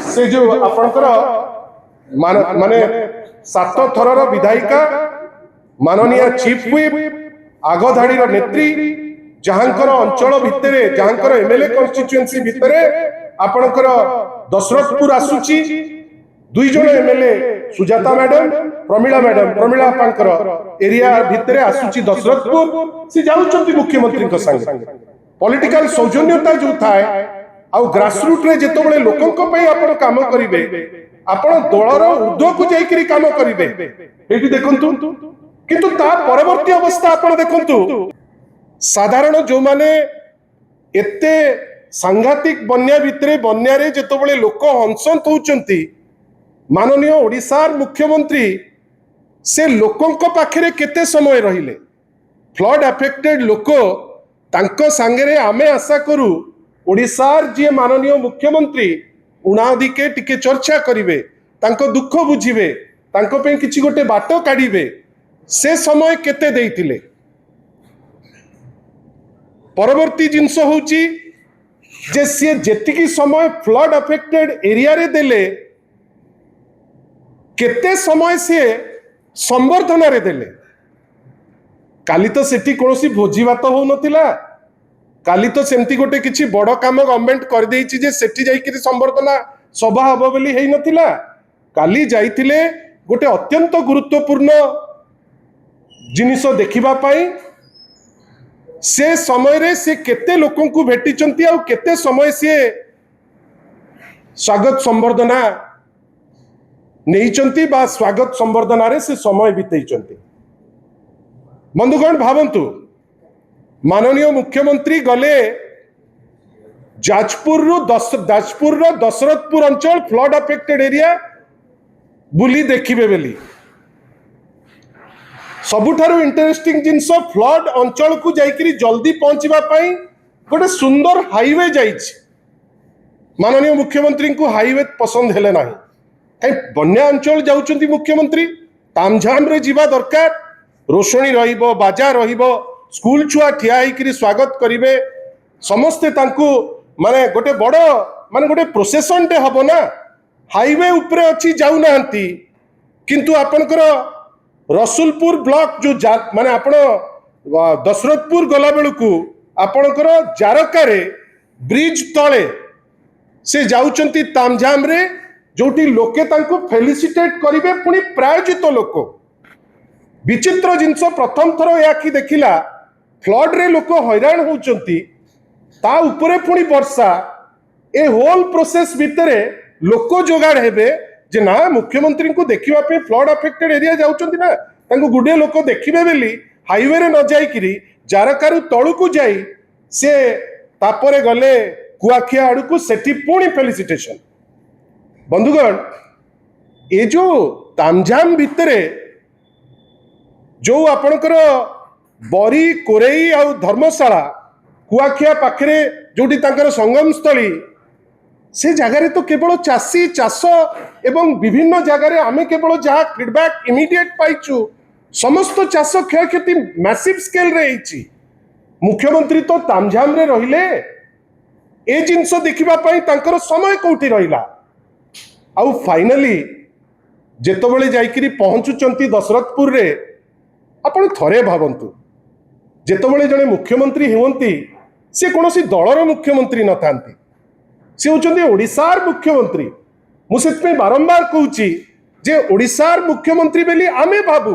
से जो आपणकर माने 7 थरर विधायिका माननीय चीफ व्हिप आगधाड़ी नेत्री जहांकर अंचल भितरे जहांकर एमएलए कॉन्स्टिट्यूएंसी भितरे आपणकर दशरथपुर आसुची 2 जन एमएलए सुजाता मैडम प्रमिला अपांकर एरिया भितरे आसुची दशरथपुर से जाउचंती मुख्यमंत्री को संगे पॉलिटिकल सौजन्यता जो थाए आ ग्रासरूट रे जेतबेले लोकंक पई आपण काम करिवे आपण दलर ऊर्ध्व को जाइकरी काम करिवे एठी देखंतु किंतु ता परवर्ती अवस्था आपण देखंतु साधारण जो माने एते सांघातिक बन्या भितरे बन्या रे जेतबेले लोक हंसंत होउचंती माननीय ओडिसार मुख्यमंत्री से लोकंक पाखरे केते समय रहिले फ्लड अफेक्टेड लोक तांको सांगरे आमे आशा करू ओडिसार जी माननीय मुख्यमंत्री उणादिके टिके चर्चा करिवे तांको दुख बुझिवे तांको पे किछि गोटे बाटो काढिवे से समय केते देइतिले परवर्ती जिंस होउची जे से जेतिकी समय फ्लड अफेक्टेड एरिया रे देले केते समय से संवर्धन रे देले काली तो सेठी कोनोसी भोजी भात हो नथिला काली तो सेमती गोटे किछि बड़ काम गवर्नमेंट कर देइछि जे सेठी जाई कि संवर्धना सभा हबो बोली हेइ नथिला काली जाइथिले गोटे अत्यंत गुरुत्वपूर्ण जिनिस देखिबा पाई से समय रे से केते लोकन को भेटिचंती आ केते समय से स्वागत संवर्धना नेइचंती बा स्वागत संवर्धना रे से समय बितेइचंती बंधुगण भावंतु माननीय मुख्यमंत्री गले जाजपुर दशरथपुर अंचल फ्लड अफेक्टेड एरिया बुली देखिबे बेली सबुठारु इंटरेस्टिंग जिनस फ्लड अंचल को जाइकरी जल्दी पहुंचवा पाई गोटे सुंदर हाईवे जाइछि माननीय मुख्यमंत्री को हाईवे पसंद हेले नाही कहीं बन्या अंचल जाउचंती मुख्यमंत्री तामझाम रे जीवा दरकार रोशनी रहिबो बाजा रहिबो स्कूल छुआ ठिया होकर स्वागत करेंगे समस्ते तांकु माने गोटे बड़ माने गोटे प्रोसेसन टे हम ना हाईवे उपरे अच्छी जाऊ नांती किंतु आपनकर रसुलपुर ब्लॉक जो माने आपण दशरथपुर गला बेलू आपनकर जारकारे ब्रिज तले से जाउचंती तामझाम रे जोटी लोके तांकु फेलिसिटेट करिवे पुनी प्रायोजित लोक विचित्र जिनस प्रथम थर या कि देखिला फ्लड रे लोक हैरान होउचंती ता उपरे पुनी वर्षा ए होल प्रोसेस भितरे लोक जोगाड़ हेबे जे ना मुख्यमंत्री को देखिबा पे फ्लड अफेक्टेड एरिया जाउचंती ना तांको गुडे लोक देखिबे बेली हाईवे रे न जाइकिरी जारकारु तळु को जाई से तापरे गले कुआखिया आडू को सेठी पुनी फेलिसिटेशन बंधुगण ए जो तामझाम भितरे जो आपणकर बरी कोरेई आ धर्मशाला कुआखिया पाखरे जोटी तांकर संगम स्थली से जगार तो केवल चाषी चाष एवं विभिन्न जगार आमे केवल जहाँ फीडबैक इमिडिएट पाइचु समस्त चाष क्षयक्षति मैसिव स्केल रे होइछि मुख्यमंत्री तो तामझाम रे रहिले ए जिंस देखिबा पई तांकर समय कोठी रहिला आउ फाइनली जेतबेले जाइकरी पहुंचुचंती दशरथपुर रे आपण थरे भावंतु जेतबेले जने मुख्यमंत्री हुवंती से कोनोसी दलर मुख्यमंत्री न थांती से होचंती ओडिसार मुख्यमंत्री मु सेतपे बारंबार कहूची जे ओडिसार मुख्यमंत्री बेली आमे भाबू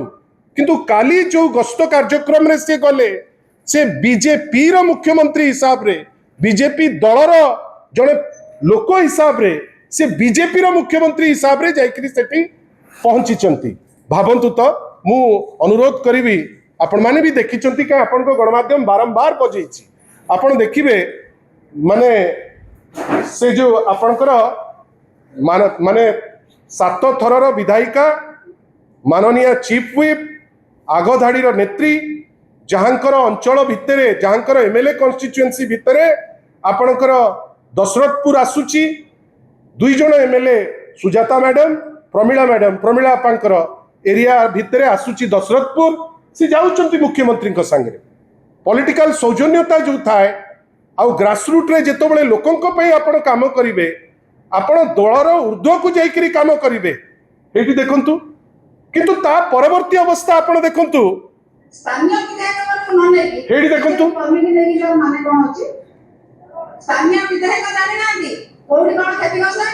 किंतु काली जो गस्त कार्यक्रम रे से गले से बीजेपी रो मुख्यमंत्री हिसाब रे बीजेपी दलर जने लोक हिसाब रे से बीजेपी रो मुख्यमंत्री हिसाब रे जाइकरी सेठी पहुंचीचंती भावंतु तो मु अनुरोध करी आपण माने भी देखिचंती कि आपण को गणमाध्यम बारंबार बजेछि आपण देखिबे माने से जो आपणकर माने 7 थरर विधायिका माननीय चीफ व्हिप आगधाड़ी नेत्री जहांकर अंचल भितरे जहांकर एमएलए कॉन्स्टिट्यूएंसी भितरे आपणकर दशरथपुर आसुची 2 जन एमएलए सुजाता मैडम प्रमिला अपांकर एरिया भितरे आसुची दशरथपुर से जाउचंती मुख्यमंत्री को संगे पॉलिटिकल सौजन्यता जो थाए आ ग्रासरूट रे जेतबेले लोकंक पई आपण काम करिवे आपण दलर ऊर्ध्व को जाइकरी काम करिवे एठी देखंतु किंतु ता परवर्ती अवस्था आपण देखंतु स्थानीय विधायक को न लेकी हेडी देखंतु कमिटी लेकी जो माने कोन अछि स्थानीय विधायक जानि नांदी कोडी कोन खेती करछै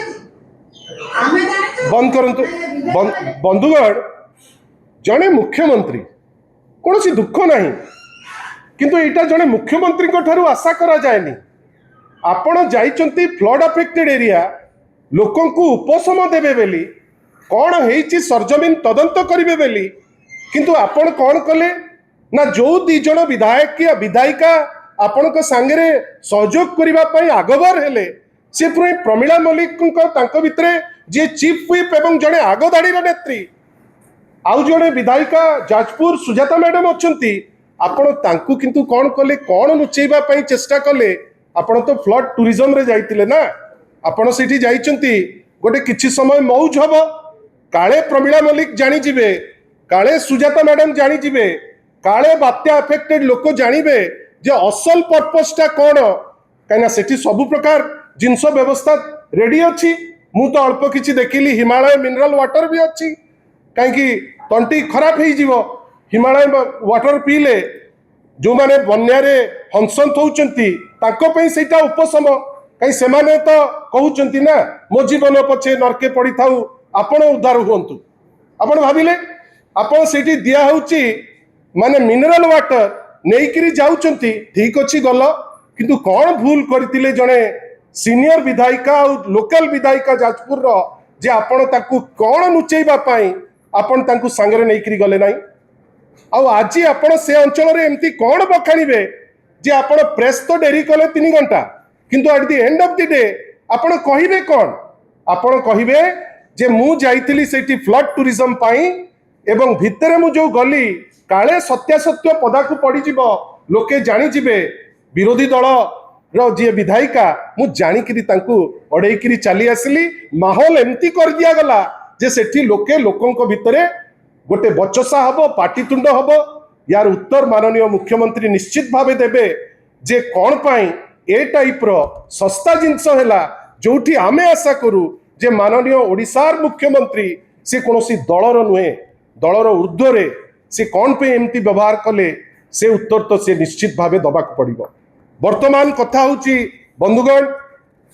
आमे जानिछु बंद करंतु बंधुगण जने मुख्यमंत्री कौन सी दुख नहीं किंतु एटा जने मुख्यमंत्री को ठारू आशा करा जाएनी आपण जाइचंती फ्लड अफेक्टेड एरिया लोकों को उपशम देबे बेली कौन हेची सरजमीन तदंत करिवे बेली किंतु आपण कौन कले ना जो दी जण विधायक या विधायिका आपण को सांगरे सहयोग करिवा पई आगबर हेले से पुरै प्रमिला मल्लिक को तांको भितरे जे चीफ व्हिप एवं जणे आगदाड़ी नेत्री आउ जड़े विधायिका जाजपुर सुजाता मैडम अच्छी आपण तांकु किंतु कौन कले कौन लुचेबा पई चेष्टा कले आपण तो फ्लड टूरिज्म रे जाइतिले ना आपण सेठी जाइचंती गोटे किछि समय मौज हबो काले प्रमिला मल्लिक जानी जिवे काले सुजाता मैडम जानी जिवे काले बात्या अफेक्टेड लोक जानिबे जे असल पर्पसटा कौन कहीं सेठी सब प्रकार जिनस व्यवस्था रेडी अच्छी मु तो अल्प किछि देखिली हिमालय मिनरल वाटर भी अच्छी कहीं तंटी खराब हो हिमालय वाटर पीले जो माने बन्यारे हंसंत होउचंती ताको पई सेटा उपशम कहीं सेमाने तो कहउचंती ना मो जीवन पछे नरके पड़ी थाउ आपण उद्धार हुंतु आपण भाबिले आपण सेठी दिया होउची माने मिनरल वाटर नेइकिरी जाउचंती ठीक अछि गल किंतु कौन भूल करतिले जणे सीनियर विधायिका और लोकल विधायिका जाजपुर रो जे आपण ताकू कौन नुचेबा पई आपण तांकू सांगरे नेइकिरी गले नाही आउ आज आपण से अंचल रे एमती कौन बखाणीबे जे आपण प्रेस तो डेरी कले 3 घंटा किंतु at the end of the day आपण कहिबे कौन आपण कहिबे जे मु जाइतिली सेठी फ्लड टूरिज्म पाई एवं भितरे मु जो गली काले सत्यासत्य पदाकू पड़ी जीव लोके जानी जिबे विरोधी दल रो जे विधायिका मु जानिकिरी तांकू अड़ेइकिरी चली आसली माहौल एमती कर दिया गला जे सेठी लोके लोकों भितरे गोटे बचसा हबो पाटितुंड हबो यार उत्तर माननीय मुख्यमंत्री निश्चित भावे देबे जे कौन पाई ए टाइप रो सस्ता जिनस हैला जोठी आमे आशा करू जे माननीय ओडिशार मुख्यमंत्री से कोनोसी दलर नुहे दलर ऊर्ध्वरे से कौन पे एमती व्यवहार कले से उत्तर तो से निश्चित भावे दबाक पड़िबो वर्तमान कथा होची बंधुगण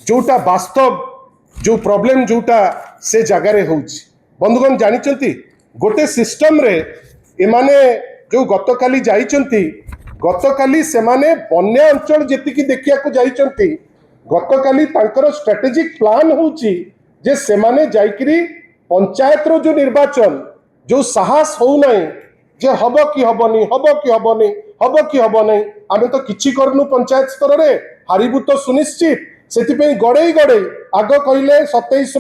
जोटा वास्तव जो प्रॉब्लम जोटा से जगार होची बंधुगण जानिचंती गोटे सिस्टम रे एमाने जो गतकाली जाइचंती गतकाली सेमाने बन्या अंचल जेतिकी देखिया को जाइचंती गतकाली तांकर स्ट्रेटेजिक प्लान होची जे सेमाने जाइकरी पंचायत रो जो निर्वाचन जो साहस हो नहीं जे हब कि हबनी हब कि हबनी हब कि हबनी आमे तो किछि करनु पंचायत स्तर रे हारिबु तो सुनिश्चित सेतिपई गड़े आग कहले 27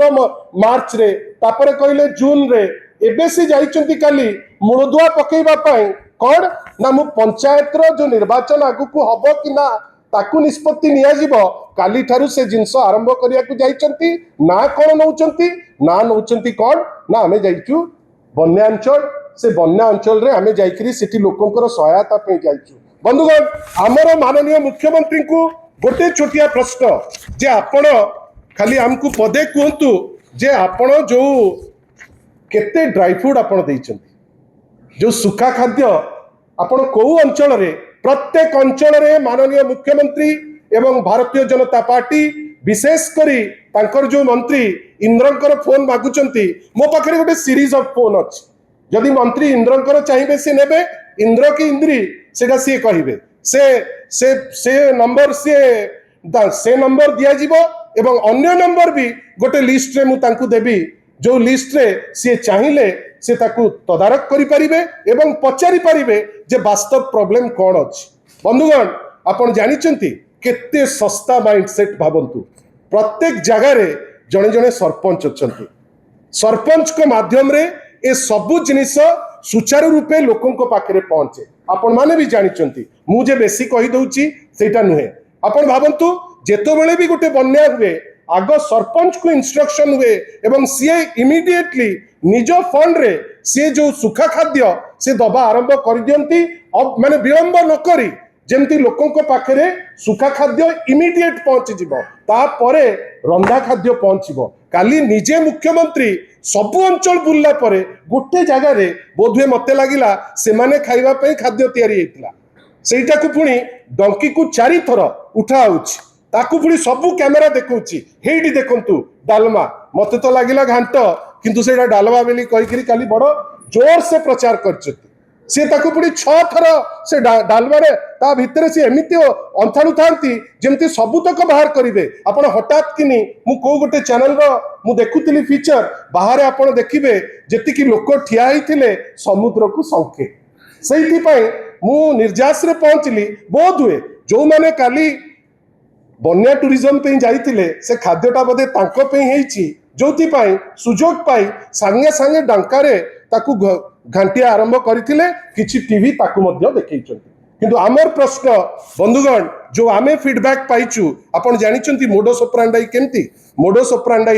मार्च रे तापरे कहले जून रे एबे से जाइचंती काली मूलदुआ पकेइबा पई कौन ना मु पंचायत रो जो निर्वाचन आगु को हब कि ना ताकू निष्पत्ति निया जिवो काली ठारू से जिंस आरंभ करिया को जाइचंती ना कोन नउचंती ना नउचंती कौन ना हमें जाइचु बन्या अंचल से बन्या अंचल रे हमें जाइकरी सिटी लोकंकर सहायता पे जाइचु बंधुगण आमर माननीय मुख्यमंत्री को गोटे छोटिया प्रश्न जे आपण खाली हमको पदे कहतु जे आपण जो केते ड्राई फ्रूट आपण देइचंती जो सुखा खाद्य आपण को अंचल रे प्रत्येक अंचल रे माननीय मुख्यमंत्री एवं भारतीय जनता पार्टी विशेष करी तांकर जो मंत्री इंद्रंकर फोन मागुचंती मो पाखरे गोटे सीरीज ऑफ फोन अछि जदि मंत्री इंद्रंकर चाहिए से नेबे इंद्र की इंद्री सेटा सी कहिबे से नंबर से नंबर दिया जिवो एवं अन्य नंबर भी गोटे लिस्ट रे मु तांकू देबी जो लिस्ट रे सी चाहिए से ताकू तदारक करि परिबे एवं पचारि परिबे जे वास्तव प्रॉब्लम कोन अछि बंधुगण आपण जानिचंती केते सस्ता माइंडसेट भाबंतु प्रत्येक जगह रे जणे जणे सरपंच अछंती सरपंच को माध्यम रे ए सबु जिनिस सुचारू रूपे लोकों को पाखरे पहुंचे आपण माने भी जानिचंती मु जे बेसी कहि दउची सेटा नुहे आपण भाबंतु जेतो बेले भी गोटे बन्या हुए आग सरपंच को इंस्ट्रक्शन हुए एवं सीए इमीडिएटली निज फंड रे से जो सुखा खाद्य से दबा आरंभ कर दियंती अब माने विलंब न करी ଯେମିତି ଲୋକଙ୍କ ପାଖରେ ସୁଖା ଖାଦ୍ୟ ଇମିଡିଏଟ୍ ପହଞ୍ଚିଯିବ, ତାପରେ ରନ୍ଧା ଖାଦ୍ୟ ପହଞ୍ଚିବ। କାଲି ନିଜେ ମୁଖ୍ୟମନ୍ତ୍ରୀ ସବୁ ଅଞ୍ଚଳ ବୁଲିଲା ପରେ ଗୋଟେ ଜାଗାରେ ବୋଧହୁଏ ମତେ ଲାଗିଲା ସେମାନେ ଖାଇବା ପାଇଁ ଖାଦ୍ୟ ତିଆରି ହେଇଥିଲା, ସେଇଟାକୁ ପୁଣି ଡଙ୍କିକୁ 4 ଥର ଉଠା ହଉଛି, ତାକୁ ପୁଣି ସବୁ କ୍ୟାମେରା ଦେଖଉଛି, ହେଇଠି ଦେଖନ୍ତୁ ଡାଲମା, ମତେ ତ ଲାଗିଲା ଘାଣ୍ଟ, କିନ୍ତୁ ସେଇଟା ଡାଲମା ବୋଲି କହିକିରି କାଲି ବଡ ଜୋର ସେ ପ୍ରଚାର କରିଛନ୍ତି। ସେ ତାକୁ ପୁଣି 6 ଥର ସେ ଡାଲମାରେ ତା ଭିତରେ ସେ ଏମିତି ଅନ୍ଥାଣୁ ଥାନ୍ତି ଯେମିତି ସବୁତକ ବାହାର କରିବେ। ଆପଣ ହଠାତ୍ କିନି ମୁଁ କୋଉ ଗୋଟେ ଚ୍ୟାନେଲର ମୁଁ ଦେଖୁଥିଲି ଫିଚର, ବାହାରେ ଆପଣ ଦେଖିବେ ଯେତିକି ଲୋକ ଠିଆ ହେଇଥିଲେ ସମୁଦ୍ରକୁ ଶଙ୍କେ। ସେଇଥିପାଇଁ ମୁଁ ନିର୍ଯାସରେ ପହଞ୍ଚିଲି, ବୋଧ ହୁଏ ଯୋଉମାନେ କାଲି ବନ୍ୟା ଟୁରିଜମ ପାଇଁ ଯାଇଥିଲେ ସେ ଖାଦ୍ୟଟା ବୋଧେ ତାଙ୍କ ପାଇଁ ହେଇଛି, ଯୋଉଥିପାଇଁ ସୁଯୋଗ ପାଇ ସାଙ୍ଗେ ସାଙ୍ଗେ ଡଙ୍କାରେ ତାକୁ ଘାଣ୍ଟିଆ ଆରମ୍ଭ କରିଥିଲେ, କିଛି ଟିଭି ତାକୁ ମଧ୍ୟ ଦେଖେଇଛନ୍ତି। କିନ୍ତୁ ଆମର ପ୍ରଶ୍ନ ବନ୍ଧୁଗଣ, ଯୋଉ ଆମେ ଫିଡବ୍ୟାକ୍ ପାଇଛୁ, ଆପଣ ଜାଣିଛନ୍ତି ମୋଡସ୍ ଅପରାଣ୍ଡାଇ କେମିତି? ମୋଡସ୍ ଅପରାଣ୍ଡାଇ